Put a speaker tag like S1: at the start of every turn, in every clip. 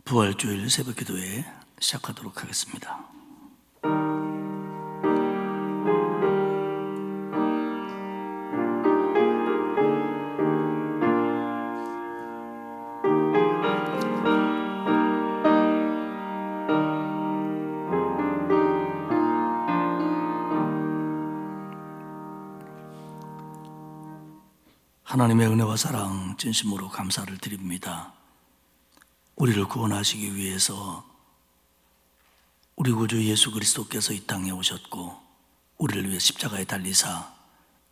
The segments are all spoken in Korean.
S1: 부활주일 새벽기도회 시작하도록 하겠습니다. 하나님의 은혜와 사랑 진심으로 감사를 드립니다. 우리를 구원하시기 위해서 우리 구주 예수 그리스도께서 이 땅에 오셨고 우리를 위해 십자가에 달리사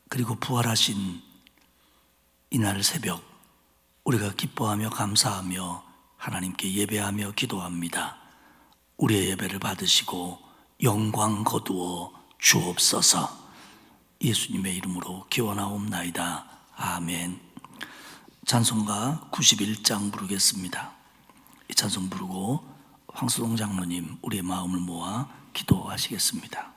S1: 그리고 부활하신 이날 새벽 우리가 기뻐하며 감사하며 하나님께 예배하며 기도합니다. 우리의 예배를 받으시고 영광 거두어 주옵소서. 예수님의 이름으로 기원하옵나이다. 아멘. 찬송가 91장 부르겠습니다. 이 찬송 부르고 황수동 장로님 우리의 마음을 모아 기도하시겠습니다.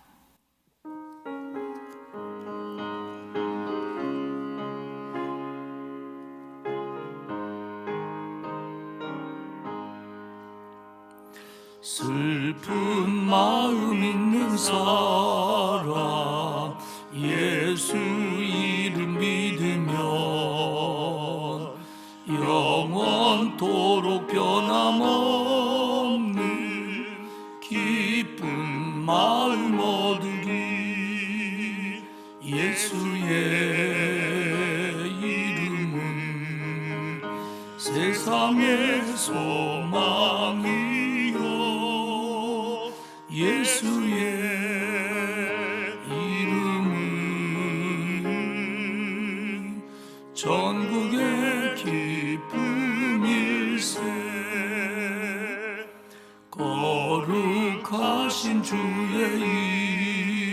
S1: 슬픈 마음 있는 사람 예수 이름 믿으면 영원토록 변함없는 기쁜 마음 얻으리. 예수의 이름은 세상의 소망이요 예수의 이름은 전국의 기쁨일세. 거룩하신 주의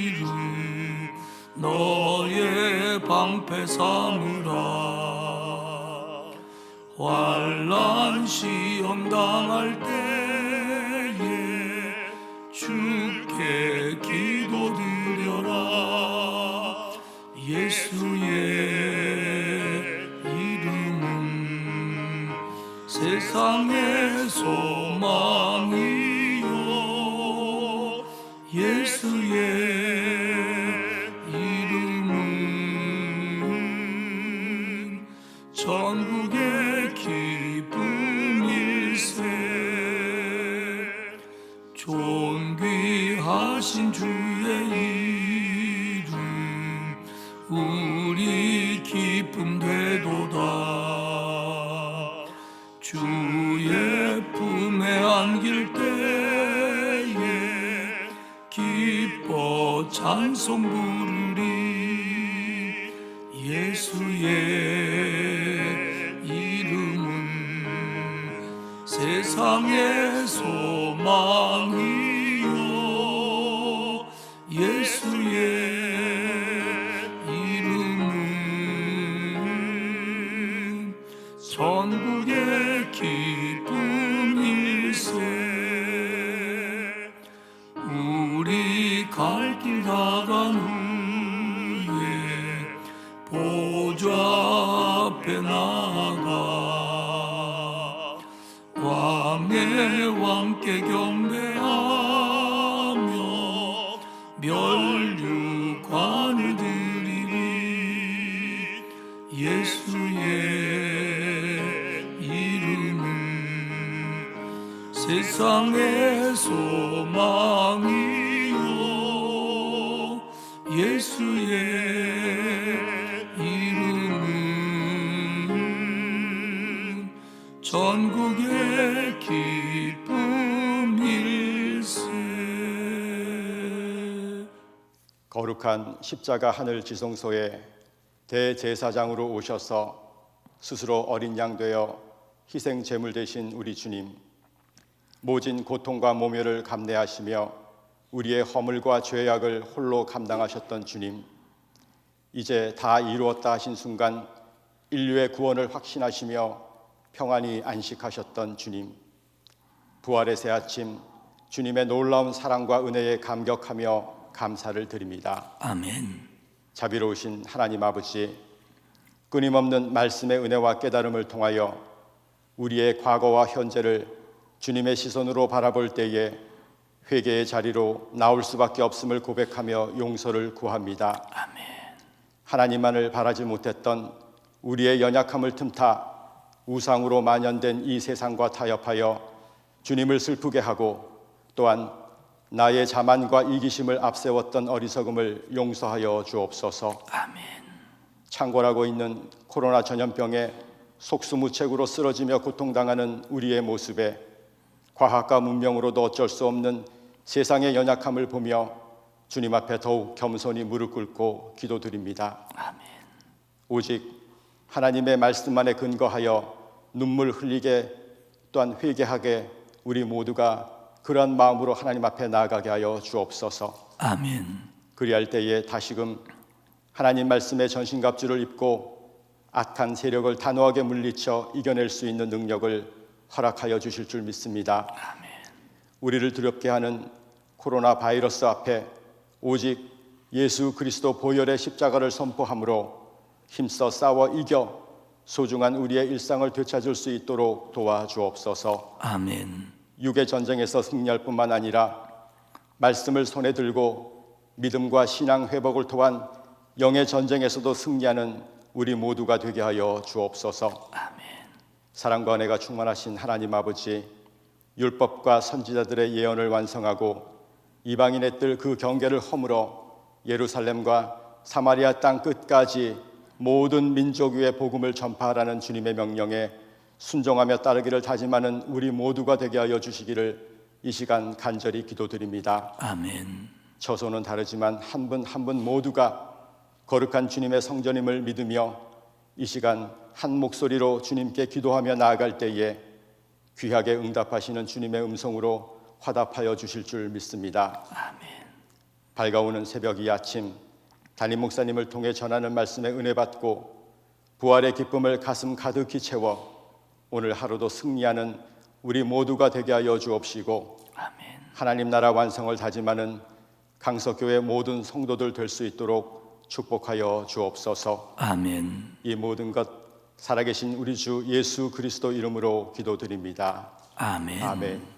S1: 이름 너의 방패 삼으라. 환난 시험 당할 때에 주께 기도드려라. 예수의 이름은 세상의 소망이요 예수의 이름은 전국의 기쁨일세. 존귀하신 주의 이름 우리 기쁨 되도다. 주의 품에 안길 때에 기뻐 찬송 부르리. 예수의 이름은 세상의 소망이요 예수의 이름은 전국의 기쁨일세. 우리 갈 길 다간 후에 보좌 앞에 나가 왕의 왕께 경배하며 멸류관을 드리리. 예수의 이름은 세상의 소망이요 예수의 이름은 전국의 기쁨일세.
S2: 거룩한 십자가 하늘 지성소에 대제사장으로 오셔서 스스로 어린 양 되어 희생 제물 되신 우리 주님, 모진 고통과 모멸을 감내하시며 우리의 허물과 죄악을 홀로 감당하셨던 주님, 이제 다 이루었다 하신 순간 인류의 구원을 확신하시며 평안히 안식하셨던 주님, 부활의 새아침 주님의 놀라운 사랑과 은혜에 감격하며 감사를 드립니다.
S1: 아멘.
S2: 자비로우신 하나님 아버지, 끊임없는 말씀의 은혜와 깨달음을 통하여 우리의 과거와 현재를 주님의 시선으로 바라볼 때에 회개의 자리로 나올 수밖에 없음을 고백하며 용서를 구합니다.
S1: 아멘.
S2: 하나님만을 바라지 못했던 우리의 연약함을 틈타 우상으로 만연된 이 세상과 타협하여 주님을 슬프게 하고 또한 나의 자만과 이기심을 앞세웠던 어리석음을 용서하여 주옵소서.
S1: 아멘.
S2: 창궐하고 있는 코로나 전염병에 속수무책으로 쓰러지며 고통당하는 우리의 모습에 과학과 문명으로도 어쩔 수 없는 세상의 연약함을 보며 주님 앞에 더욱 겸손히 무릎 꿇고 기도드립니다.
S1: 아멘.
S2: 오직 하나님의 말씀만에 근거하여 눈물 흘리게 또한 회개하게 우리 모두가 그러한 마음으로 하나님 앞에 나아가게 하여 주옵소서.
S1: 아멘.
S2: 그리할 때에 다시금 하나님 말씀의 전신갑주를 입고 악한 세력을 단호하게 물리쳐 이겨낼 수 있는 능력을 허락하여 주실 줄 믿습니다.
S1: 아멘.
S2: 우리를 두렵게 하는 코로나 바이러스 앞에 오직 예수 그리스도 보혈의 십자가를 선포함으로 힘써 싸워 이겨 소중한 우리의 일상을 되찾을 수 있도록 도와주옵소서.
S1: 아멘.
S2: 육의 전쟁에서 승리할 뿐만 아니라 말씀을 손에 들고 믿음과 신앙 회복을 통한 영의 전쟁에서도 승리하는 우리 모두가 되게 하여 주옵소서.
S1: 아멘.
S2: 사랑과 은혜가 충만하신 하나님 아버지, 율법과 선지자들의 예언을 완성하고 이방인의 뜰 그 경계를 허물어 예루살렘과 사마리아 땅 끝까지 모든 민족 위에 복음을 전파하라는 주님의 명령에 순종하며 따르기를 다짐하는 우리 모두가 되게 하여 주시기를 이 시간 간절히 기도드립니다.
S1: 아멘.
S2: 처소는 다르지만 한 분 한 분 모두가 거룩한 주님의 성전임을 믿으며 이 시간 한 목소리로 주님께 기도하며 나아갈 때에 귀하게 응답하시는 주님의 음성으로 화답하여 주실 줄 믿습니다.
S1: 아멘.
S2: 밝아오는 새벽 이 아침 담임 목사님을 통해 전하는 말씀에 은혜 받고 부활의 기쁨을 가슴 가득히 채워 오늘 하루도 승리하는 우리 모두가 되게 하여 주옵시고
S1: 아멘.
S2: 하나님 나라 완성을 다짐하는 강석교회 모든 성도들 될 수 있도록 축복하여 주옵소서.
S1: 아멘.
S2: 이 모든 것 살아계신 우리 주 예수 그리스도 이름으로 기도드립니다.
S1: 아멘.
S2: 아멘.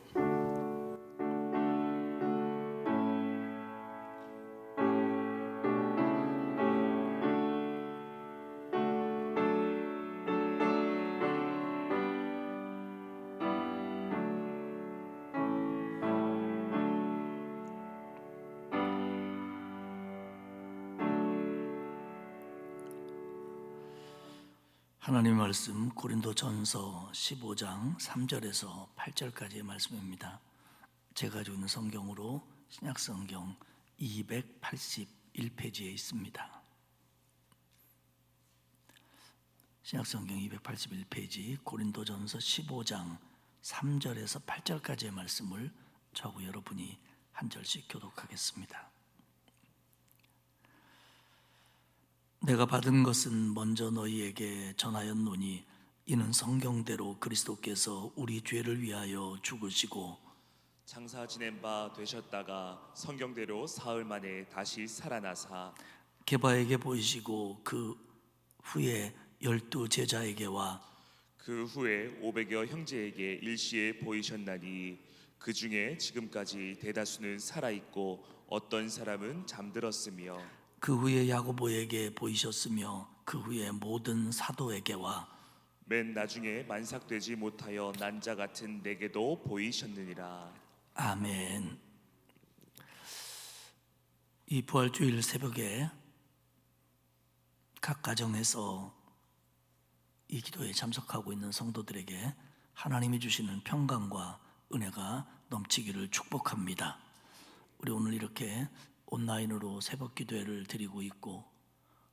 S1: 하나님의 말씀 고린도전서 15장 3절에서 8절까지의 말씀입니다. 제가 가지고 있는 성경으로 신약성경 281페이지에 있습니다. 신약성경 281페이지 고린도전서 15장 3절에서 8절까지의 말씀을 저하고 여러분이 한 절씩 교독하겠습니다. 내가 받은 것은 먼저 너희에게 전하였노니 이는 성경대로 그리스도께서 우리 죄를 위하여 죽으시고
S3: 장사 지낸 바 되셨다가 성경대로 사흘 만에 다시 살아나사
S1: 게바에게 보이시고 그 후에 12 제자에게와
S3: 그 후에 500여 형제에게 일시에 보이셨나니 그 중에 지금까지 대다수는 살아있고 어떤 사람은 잠들었으며
S1: 그 후에 야고보에게 보이셨으며 그 후에 모든 사도에게와
S3: 맨 나중에 만삭되지 못하여 난 자 같은 내게도 보이셨느니라.
S1: 아멘. 이 부활주일 새벽에 각 가정에서 이 기도에 참석하고 있는 성도들에게 하나님이 주시는 평강과 은혜가 넘치기를 축복합니다. 우리 오늘 이렇게 온라인으로 새벽 기도회를 드리고 있고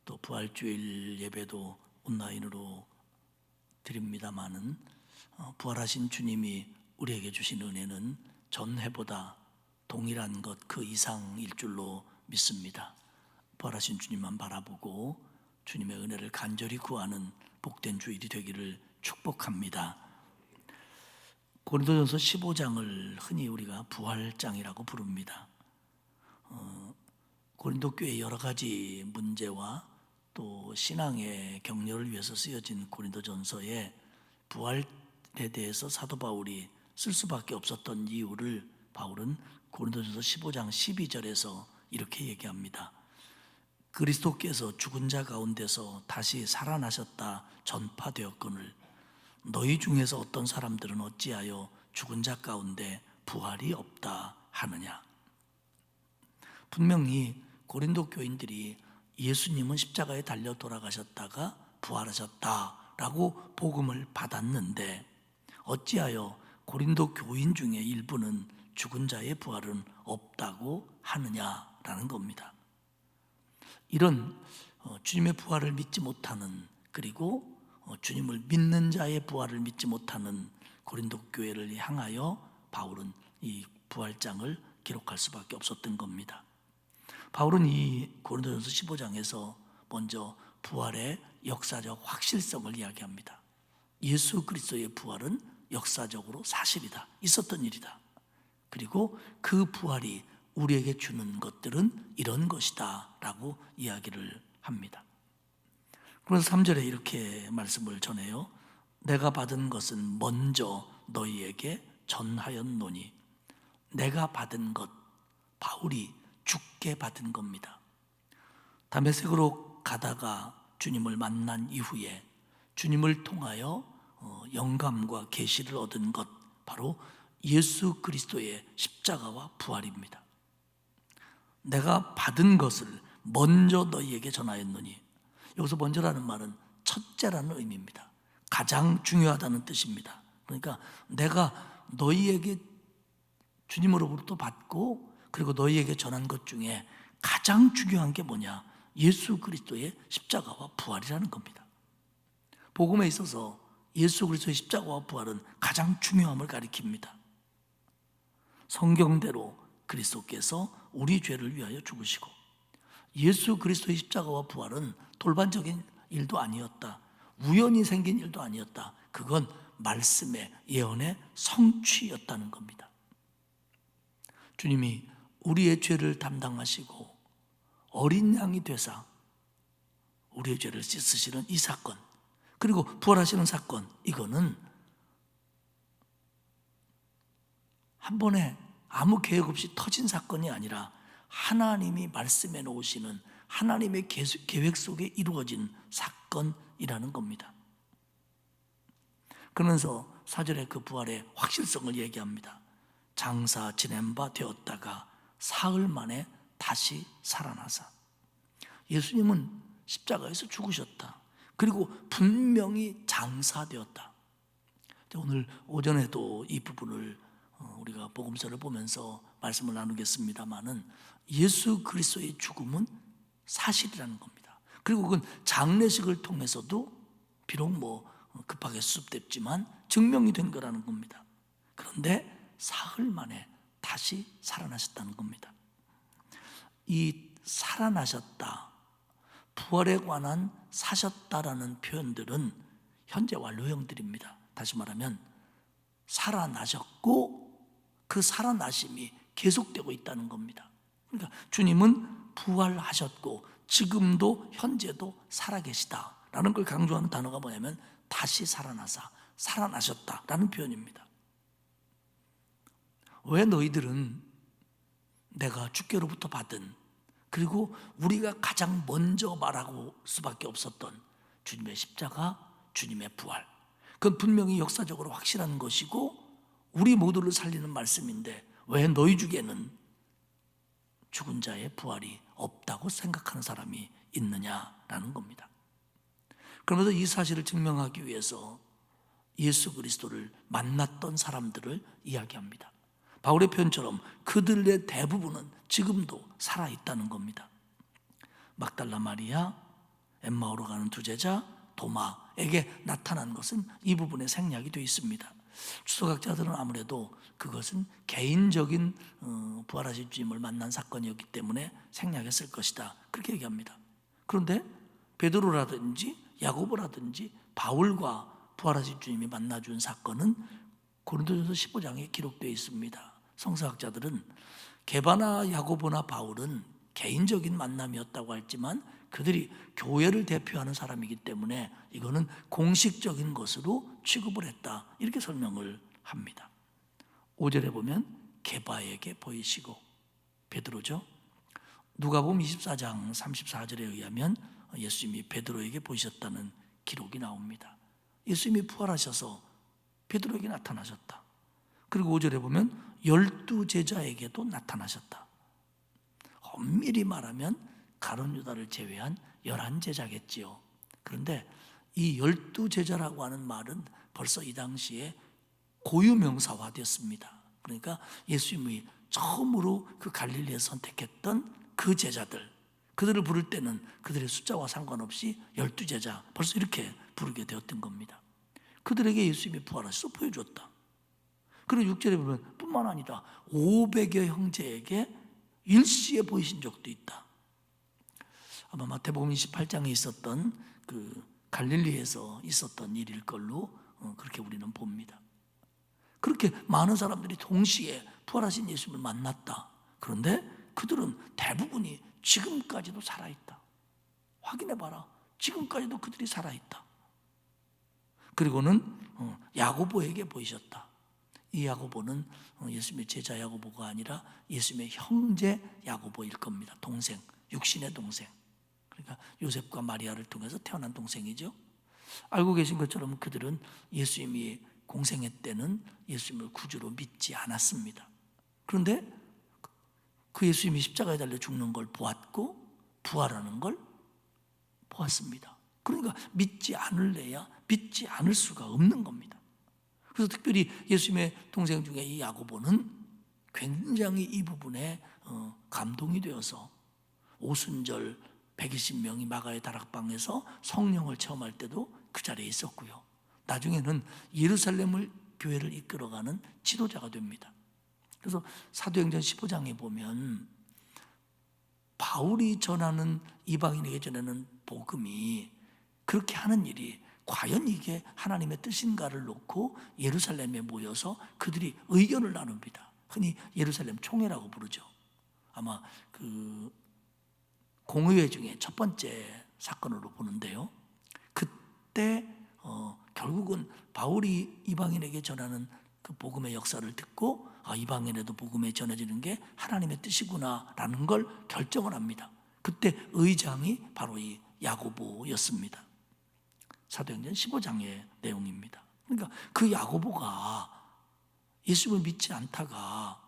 S1: 또 부활주일 예배도 온라인으로 드립니다마는 부활하신 주님이 우리에게 주신 은혜는 전해보다 동일한 것 그 이상일 줄로 믿습니다. 부활하신 주님만 바라보고 주님의 은혜를 간절히 구하는 복된 주일이 되기를 축복합니다. 고린도전서 15장을 흔히 우리가 부활장이라고 부릅니다. 고린도 교회의 여러 가지 문제와 또 신앙의 격려를 위해서 쓰여진 고린도전서에 부활에 대해서 사도 바울이 쓸 수밖에 없었던 이유를 바울은 고린도전서 15장 12절에서 이렇게 얘기합니다. 그리스도께서 죽은 자 가운데서 다시 살아나셨다 전파되었거늘 너희 중에서 어떤 사람들은 어찌하여 죽은 자 가운데 부활이 없다 하느냐. 분명히 고린도 교인들이 예수님은 십자가에 달려 돌아가셨다가 부활하셨다라고 복음을 받았는데 어찌하여 고린도 교인 중에 일부는 죽은 자의 부활은 없다고 하느냐라는 겁니다. 이런 주님의 부활을 믿지 못하는, 그리고 주님을 믿는 자의 부활을 믿지 못하는 고린도 교회를 향하여 바울은 이 부활장을 기록할 수밖에 없었던 겁니다. 바울은 이 고린도전서 15장에서 먼저 부활의 역사적 확실성을 이야기합니다. 예수 그리스도의 부활은 역사적으로 사실이다, 있었던 일이다. 그리고 그 부활이 우리에게 주는 것들은 이런 것이다 라고 이야기를 합니다. 그래서 3절에 이렇게 말씀을 전해요. 내가 받은 것은 먼저 너희에게 전하였노니. 내가 받은 것, 바울이 죽게 받은 겁니다. 다메섹으로 가다가 주님을 만난 이후에 주님을 통하여 영감과 계시를 얻은 것, 바로 예수 그리스도의 십자가와 부활입니다. 내가 받은 것을 먼저 너희에게 전하였노니, 여기서 먼저라는 말은 첫째라는 의미입니다. 가장 중요하다는 뜻입니다. 그러니까 내가 너희에게 주님으로부터 받고 그리고 너희에게 전한 것 중에 가장 중요한 게 뭐냐? 예수 그리스도의 십자가와 부활이라는 겁니다. 복음에 있어서 예수 그리스도의 십자가와 부활은 가장 중요함을 가리킵니다. 성경대로 그리스도께서 우리 죄를 위하여 죽으시고, 예수 그리스도의 십자가와 부활은 돌반적인 일도 아니었다, 우연히 생긴 일도 아니었다. 그건 말씀의 예언의 성취였다는 겁니다. 주님이 우리의 죄를 담당하시고 어린 양이 되사 우리의 죄를 씻으시는 이 사건, 그리고 부활하시는 사건, 이거는 한 번에 아무 계획 없이 터진 사건이 아니라 하나님이 말씀해 놓으시는 하나님의 계획 속에 이루어진 사건이라는 겁니다. 그러면서 4절에 그 부활의 확실성을 얘기합니다. 장사 지낸 바 되었다가 사흘 만에 다시 살아나사. 예수님은 십자가에서 죽으셨다. 그리고 분명히 장사되었다. 오늘 오전에도 이 부분을 우리가 복음서를 보면서 말씀을 나누겠습니다마는 예수 그리스도의 죽음은 사실이라는 겁니다. 그리고 그건 장례식을 통해서도 비록 급하게 수습됐지만 증명이 된 거라는 겁니다. 그런데 사흘 만에 다시 살아나셨다는 겁니다. 이 살아나셨다, 부활에 관한 사셨다라는 표현들은 현재 완료형들입니다. 다시 말하면 살아나셨고 그 살아나심이 계속되고 있다는 겁니다. 그러니까 주님은 부활하셨고 지금도 현재도 살아계시다라는 걸 강조하는 단어가 뭐냐면 다시 살아나사, 살아나셨다라는 표현입니다. 왜 너희들은 내가 주께로부터 받은, 그리고 우리가 가장 먼저 말하고 수밖에 없었던 주님의 십자가, 주님의 부활, 그건 분명히 역사적으로 확실한 것이고 우리 모두를 살리는 말씀인데 왜 너희 중에는 죽은 자의 부활이 없다고 생각하는 사람이 있느냐라는 겁니다. 그러면서 이 사실을 증명하기 위해서 예수 그리스도를 만났던 사람들을 이야기합니다. 바울의 표현처럼 그들의 대부분은 지금도 살아있다는 겁니다. 막달라 마리아, 엠마오로 가는 두 제자, 도마에게 나타난 것은 이 부분에 생략이 되어 있습니다. 주석학자들은 아무래도 그것은 개인적인 부활하신 주님을 만난 사건이었기 때문에 생략했을 것이다, 그렇게 얘기합니다. 그런데 베드로라든지 야고보라든지 바울과 부활하신 주님이 만나준 사건은 고린도전서 15장에 기록되어 있습니다. 성서학자들은 게바나 야고보나 바울은 개인적인 만남이었다고 했지만 그들이 교회를 대표하는 사람이기 때문에 이거는 공식적인 것으로 취급을 했다, 이렇게 설명을 합니다. 5절에 보면 게바에게 보이시고, 베드로죠. 누가복음 24장 34절에 의하면 예수님이 베드로에게 보이셨다는 기록이 나옵니다. 예수님이 부활하셔서 베드로에게 나타나셨다. 그리고 5절에 보면 12제자에게도 나타나셨다. 엄밀히 말하면 가룟 유다를 제외한 11제자겠지요. 그런데 이 12제자라고 하는 말은 벌써 이 당시에 고유명사화 됐습니다. 그러니까 예수님이 처음으로 그 갈릴리에 선택했던 그 제자들, 그들을 부를 때는 그들의 숫자와 상관없이 12제자, 벌써 이렇게 부르게 되었던 겁니다. 그들에게 예수님이 부활하셔서 보여줬다. 그리고 6절에 보면 뿐만 아니라 500여 형제에게 일시에 보이신 적도 있다. 아마 마태복음 28장에 있었던 그 갈릴리에서 있었던 일일 걸로 그렇게 우리는 봅니다. 그렇게 많은 사람들이 동시에 부활하신 예수님을 만났다. 그런데 그들은 대부분이 지금까지도 살아있다. 확인해봐라. 지금까지도 그들이 살아있다. 그리고는 야고보에게 보이셨다. 이 야고보는 예수님의 제자 야고보가 아니라 예수님의 형제 야고보일 겁니다. 동생, 육신의 동생. 그러니까 요셉과 마리아를 통해서 태어난 동생이죠. 알고 계신 것처럼 그들은 예수님이 공생애 때는 예수님을 구주로 믿지 않았습니다. 그런데 그 예수님이 십자가에 달려 죽는 걸 보았고 부활하는 걸 보았습니다. 그러니까 믿지 않을래야 믿지 않을 수가 없는 겁니다. 그래서 특별히 예수님의 동생 중에 이 야고보는 굉장히 이 부분에 감동이 되어서 오순절 120명이 마가의 다락방에서 성령을 체험할 때도 그 자리에 있었고요. 나중에는 예루살렘을 교회를 이끌어가는 지도자가 됩니다. 그래서 사도행전 15장에 보면 바울이 전하는 이방인에게 전하는 복음이 그렇게 하는 일이 과연 이게 하나님의 뜻인가를 놓고 예루살렘에 모여서 그들이 의견을 나눕니다. 흔히 예루살렘 총회라고 부르죠. 아마 그 공의회 중에 첫 번째 사건으로 보는데요. 그때 결국은 바울이 이방인에게 전하는 그 복음의 역사를 듣고 이방인에도 복음이 전해지는 게 하나님의 뜻이구나라는 걸 결정을 합니다. 그때 의장이 바로 이 야고보였습니다. 사도행전 15장의 내용입니다. 그러니까 그 야고보가 예수님을 믿지 않다가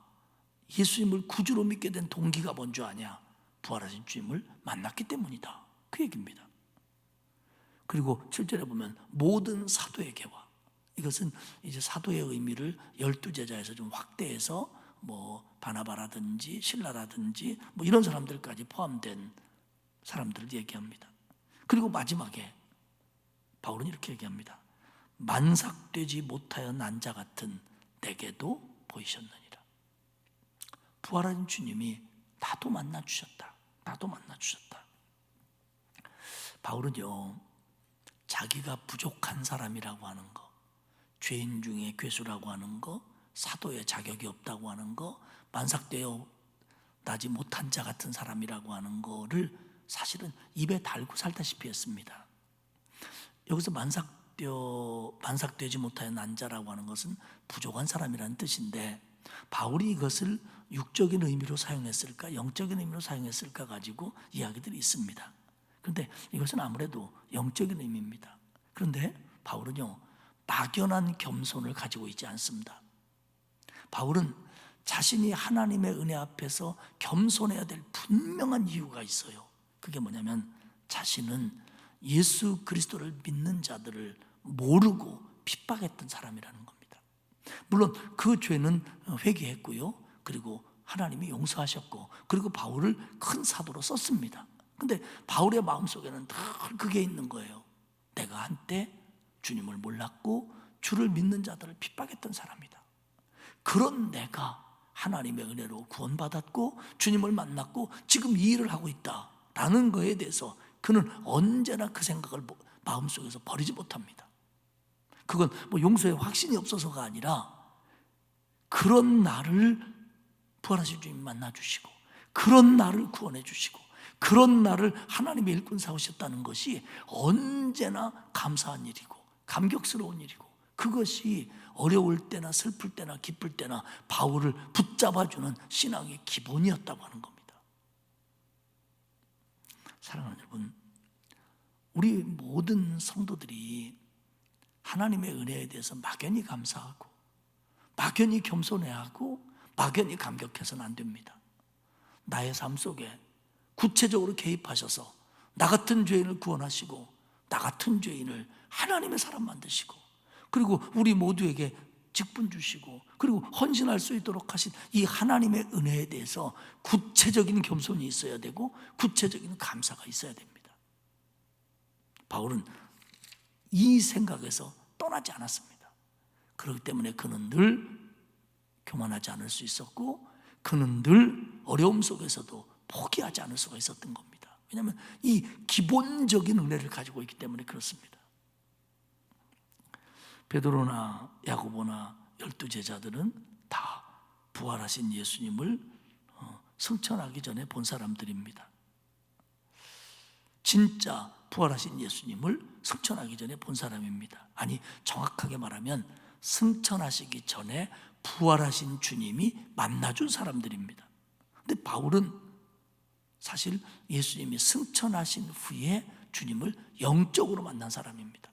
S1: 예수님을 구주로 믿게 된 동기가 뭔지 아냐? 부활하신 주님을 만났기 때문이다. 그 얘기입니다. 그리고 7절에 보면 모든 사도에게와, 이것은 이제 사도의 의미를 12제자에서 좀 확대해서 뭐 바나바라든지 실라라든지 뭐 이런 사람들까지 포함된 사람들을 얘기합니다. 그리고 마지막에 바울은 이렇게 얘기합니다. 만삭되지 못하여 난 자 같은 내게도 보이셨느니라. 부활하신 주님이 나도 만나 주셨다. 나도 만나 주셨다. 바울은요, 자기가 부족한 사람이라고 하는 거, 죄인 중에 괴수라고 하는 거, 사도의 자격이 없다고 하는 거, 만삭되어 나지 못한 자 같은 사람이라고 하는 거를 사실은 입에 달고 살다시피 했습니다. 여기서 만삭되지 못하여 난 자라고 하는 것은 부족한 사람이라는 뜻인데, 바울이 이것을 육적인 의미로 사용했을까 영적인 의미로 사용했을까 가지고 이야기들이 있습니다. 그런데 이것은 아무래도 영적인 의미입니다. 그런데 바울은요, 막연한 겸손을 가지고 있지 않습니다. 바울은 자신이 하나님의 은혜 앞에서 겸손해야 될 분명한 이유가 있어요. 그게 뭐냐면 자신은 예수 그리스도를 믿는 자들을 모르고 핍박했던 사람이라는 겁니다. 물론 그 죄는 회개했고요, 그리고 하나님이 용서하셨고, 그리고 바울을 큰 사도로 썼습니다. 근데 바울의 마음속에는 늘 그게 있는 거예요. 내가 한때 주님을 몰랐고 주를 믿는 자들을 핍박했던 사람이다. 그런 내가 하나님의 은혜로 구원받았고 주님을 만났고 지금 이 일을 하고 있다라는 거에 대해서 그는 언제나 그 생각을 마음속에서 버리지 못합니다. 그건 뭐 용서의 확신이 없어서가 아니라 그런 나를 부활하신 주님 만나주시고 그런 나를 구원해 주시고 그런 나를 하나님의 일꾼 삼으셨다는 것이 언제나 감사한 일이고 감격스러운 일이고 그것이 어려울 때나 슬플 때나 기쁠 때나 바울을 붙잡아주는 신앙의 기본이었다고 하는 겁니다. 사랑하는 여러분, 우리 모든 성도들이 하나님의 은혜에 대해서 막연히 감사하고 막연히 겸손해야 하고 막연히 감격해서는 안 됩니다. 나의 삶 속에 구체적으로 개입하셔서 나 같은 죄인을 구원하시고 나 같은 죄인을 하나님의 사람 만드시고 그리고 우리 모두에게 직분 주시고 그리고 헌신할 수 있도록 하신 이 하나님의 은혜에 대해서 구체적인 겸손이 있어야 되고 구체적인 감사가 있어야 됩니다. 바울은 이 생각에서 떠나지 않았습니다. 그렇기 때문에 그는 늘 교만하지 않을 수 있었고 그는 늘 어려움 속에서도 포기하지 않을 수가 있었던 겁니다. 왜냐하면 이 기본적인 은혜를 가지고 있기 때문에 그렇습니다. 베드로나 야고보나 12제자들은 다 부활하신 예수님을 승천하기 전에 본 사람들입니다. 진짜 부활하신 예수님을 승천하기 전에 본 사람입니다. 아니, 정확하게 말하면 승천하시기 전에 부활하신 주님이 만나준 사람들입니다. 근데 바울은 사실 예수님이 승천하신 후에 주님을 영적으로 만난 사람입니다.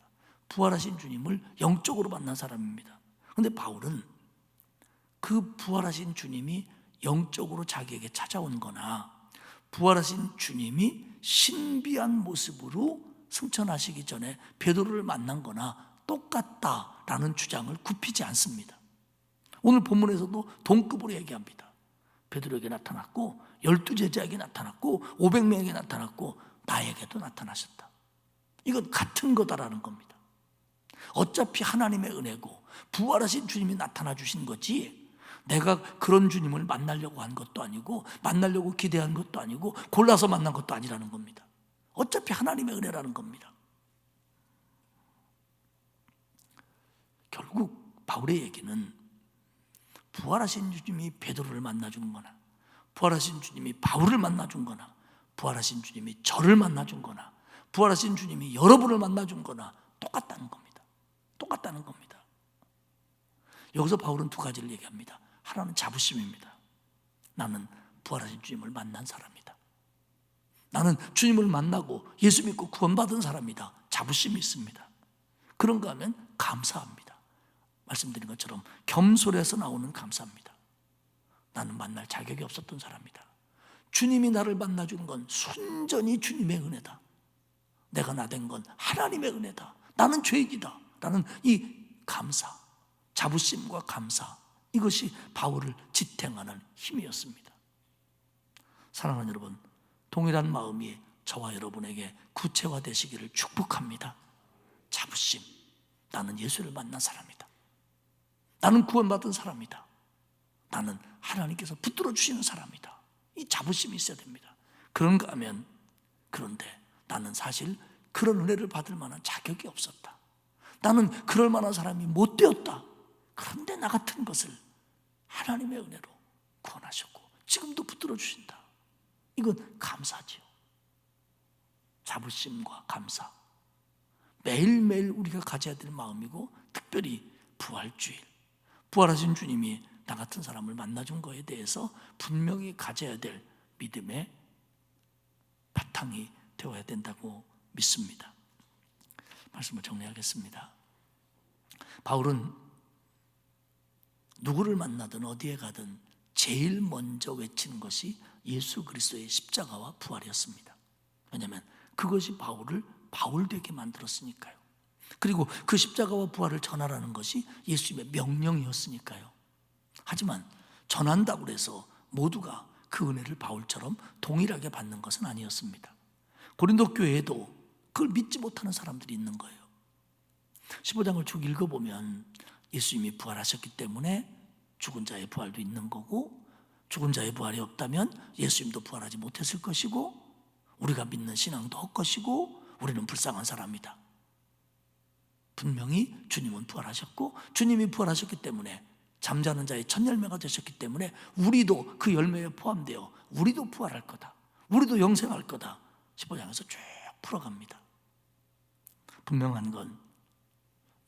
S1: 부활하신 주님을 영적으로 만난 사람입니다. 그런데 바울은 그 부활하신 주님이 영적으로 자기에게 찾아온 거나 부활하신 주님이 신비한 모습으로 승천하시기 전에 베드로를 만난 거나 똑같다라는 주장을 굽히지 않습니다. 오늘 본문에서도 동급으로 얘기합니다. 베드로에게 나타났고 12제자에게 나타났고 500명에게 나타났고 나에게도 나타나셨다. 이건 같은 거다라는 겁니다. 어차피 하나님의 은혜고 부활하신 주님이 나타나 주신 거지 내가 그런 주님을 만나려고 한 것도 아니고 만나려고 기대한 것도 아니고 골라서 만난 것도 아니라는 겁니다. 어차피 하나님의 은혜라는 겁니다. 결국 바울의 얘기는 부활하신 주님이 베드로를 만나준 거나 부활하신 주님이 바울을 만나준 거나 부활하신 주님이 저를 만나준 거나 부활하신 주님이 여러분을 만나준 거나 똑같다는 겁니다. 똑같다는 겁니다. 여기서 바울은 두 가지를 얘기합니다. 하나는 자부심입니다. 나는 부활하신 주님을 만난 사람이다. 나는 주님을 만나고 예수 믿고 구원받은 사람이다. 자부심이 있습니다. 그런가 하면 감사합니다. 말씀드린 것처럼 겸손해서 나오는 감사합니다. 나는 만날 자격이 없었던 사람이다. 주님이 나를 만나주는 건 순전히 주님의 은혜다. 내가 나된 건 하나님의 은혜다. 나는 죄인이다. 라는 이 감사, 자부심과 감사, 이것이 바울을 지탱하는 힘이었습니다. 사랑하는 여러분, 동일한 마음이 저와 여러분에게 구체화되시기를 축복합니다. 자부심, 나는 예수를 만난 사람이다. 나는 구원받은 사람이다. 나는 하나님께서 붙들어 주시는 사람이다. 이 자부심이 있어야 됩니다. 그런가 하면 그런데 나는 사실 그런 은혜를 받을 만한 자격이 없었다. 나는 그럴 만한 사람이 못 되었다. 그런데 나 같은 것을 하나님의 은혜로 구원하셨고 지금도 붙들어 주신다. 이건 감사지요. 자부심과 감사, 매일매일 우리가 가져야 될 마음이고 특별히 부활주일, 부활하신 주님이 나 같은 사람을 만나준 거에 대해서 분명히 가져야 될 믿음의 바탕이 되어야 된다고 믿습니다. 말씀을 정리하겠습니다. 바울은 누구를 만나든 어디에 가든 제일 먼저 외치는 것이 예수 그리스도의 십자가와 부활이었습니다. 왜냐하면 그것이 바울을 바울 되게 만들었으니까요. 그리고 그 십자가와 부활을 전하라는 것이 예수님의 명령이었으니까요. 하지만 전한다고 해서 모두가 그 은혜를 바울처럼 동일하게 받는 것은 아니었습니다. 고린도 교회에도 그걸 믿지 못하는 사람들이 있는 거예요. 15장을 쭉 읽어보면 예수님이 부활하셨기 때문에 죽은 자의 부활도 있는 거고 죽은 자의 부활이 없다면 예수님도 부활하지 못했을 것이고 우리가 믿는 신앙도 헛것이고 우리는 불쌍한 사람이다. 분명히 주님은 부활하셨고 주님이 부활하셨기 때문에 잠자는 자의 첫 열매가 되셨기 때문에 우리도 그 열매에 포함되어 우리도 부활할 거다. 우리도 영생할 거다. 15장에서 쭉 풀어갑니다. 분명한 건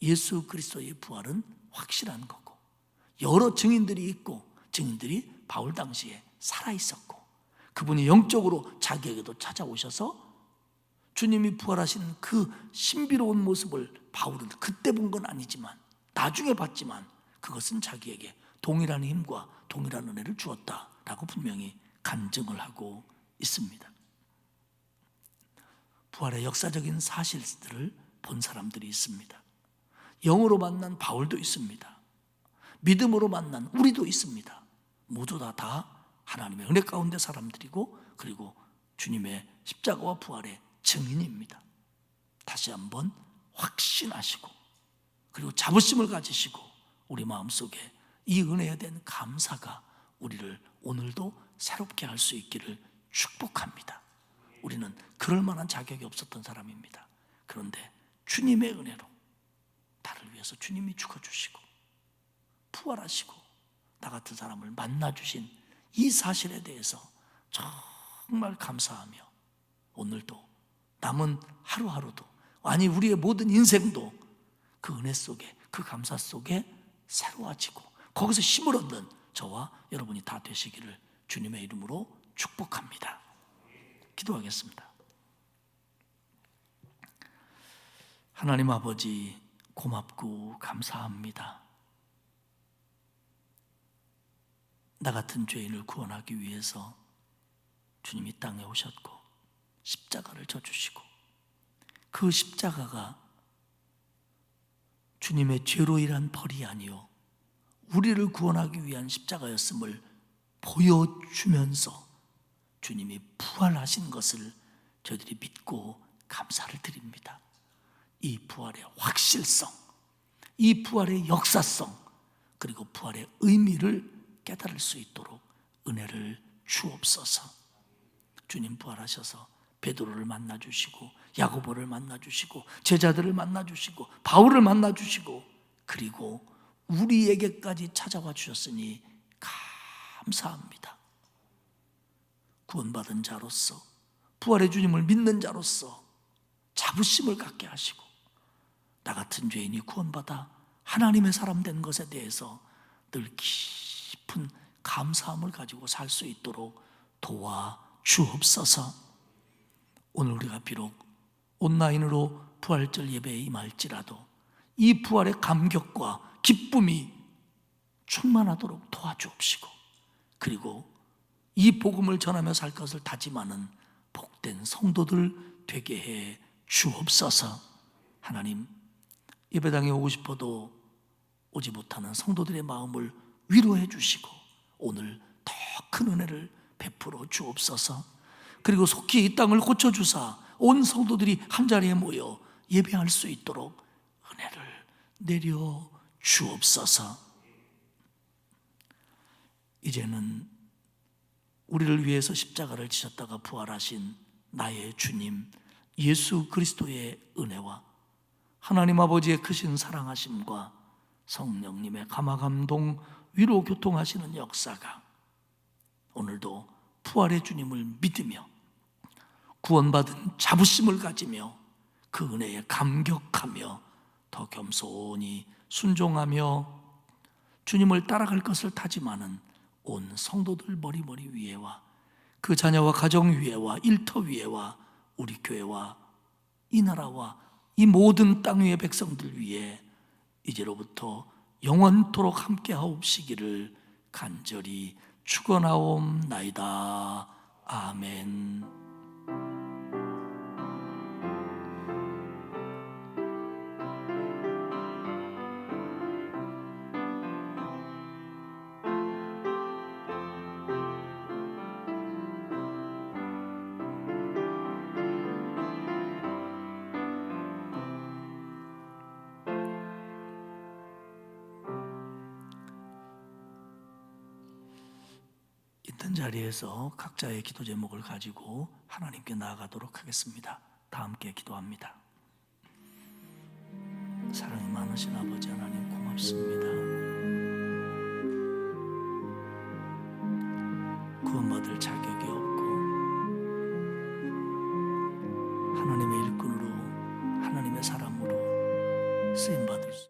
S1: 예수 그리스도의 부활은 확실한 거고, 여러 증인들이 있고, 증인들이 바울 당시에 살아있었고, 그분이 영적으로 자기에게도 찾아오셔서 주님이 부활하신 그 신비로운 모습을 바울은 그때 본 건 아니지만 나중에 봤지만 그것은 자기에게 동일한 힘과 동일한 은혜를 주었다라고 분명히 간증을 하고 있습니다. 부활의 역사적인 사실들을 본 사람들이 있습니다. 영으로 만난 바울도 있습니다. 믿음으로 만난 우리도 있습니다. 모두 다 하나님의 은혜 가운데 사람들이고, 그리고 주님의 십자가와 부활의 증인입니다. 다시 한번 확신하시고, 그리고 자부심을 가지시고, 우리 마음속에 이 은혜에 대한 감사가 우리를 오늘도 새롭게 할 수 있기를 축복합니다. 우리는 그럴 만한 자격이 없었던 사람입니다. 그런데 주님의 은혜로 나를 위해서 주님이 죽어주시고 부활하시고 나 같은 사람을 만나주신 이 사실에 대해서 정말 감사하며, 오늘도 남은 하루하루도, 아니 우리의 모든 인생도 그 은혜 속에, 그 감사 속에 새로워지고 거기서 힘을 얻는 저와 여러분이 다 되시기를 주님의 이름으로 축복합니다. 기도하겠습니다. 하나님 아버지, 고맙고 감사합니다. 나 같은 죄인을 구원하기 위해서 주님이 땅에 오셨고 십자가를 져주시고, 그 십자가가 주님의 죄로 인한 벌이 아니요 우리를 구원하기 위한 십자가였음을 보여주면서 주님이 부활하신 것을 저희들이 믿고 감사를 드립니다. 이 부활의 확실성, 이 부활의 역사성, 그리고 부활의 의미를 깨달을 수 있도록 은혜를 주옵소서. 주님 부활하셔서 베드로를 만나주시고 야고보를 만나주시고 제자들을 만나주시고 바울을 만나주시고, 그리고 우리에게까지 찾아와 주셨으니 감사합니다. 구원받은 자로서, 부활의 주님을 믿는 자로서 자부심을 갖게 하시고, 나 같은 죄인이 구원받아 하나님의 사람 된 것에 대해서 늘 깊은 감사함을 가지고 살 수 있도록 도와주옵소서. 오늘 우리가 비록 온라인으로 부활절 예배에 임할지라도 이 부활의 감격과 기쁨이 충만하도록 도와주옵시고, 그리고 이 복음을 전하며 살 것을 다짐하는 복된 성도들 되게 해 주옵소서. 하나님, 예배당에 오고 싶어도 오지 못하는 성도들의 마음을 위로해 주시고 오늘 더 큰 은혜를 베풀어 주옵소서. 그리고 속히 이 땅을 고쳐주사 온 성도들이 한자리에 모여 예배할 수 있도록 은혜를 내려 주옵소서. 이제는 우리를 위해서 십자가를 지셨다가 부활하신 나의 주님 예수 그리스도의 은혜와 하나님 아버지의 크신 사랑하심과 성령님의 감화감동 위로 교통하시는 역사가 오늘도 부활의 주님을 믿으며 구원받은 자부심을 가지며 그 은혜에 감격하며 더 겸손히 순종하며 주님을 따라갈 것을 다짐하는 온 성도들 머리머리 위에와 그 자녀와 가정 위에와 일터 위에와 우리 교회와 이 나라와 이 모든 땅 위의 백성들 위에 이제로부터 영원토록 함께 하옵시기를 간절히 축원하옵나이다. 아멘. 있는 자리에서 각자의 기도 제목을 가지고 하나님께 나아가도록 하겠습니다. 다 함께 기도합니다. 사랑이 많으신 아버지 하나님 고맙습니다. 구원받을 자격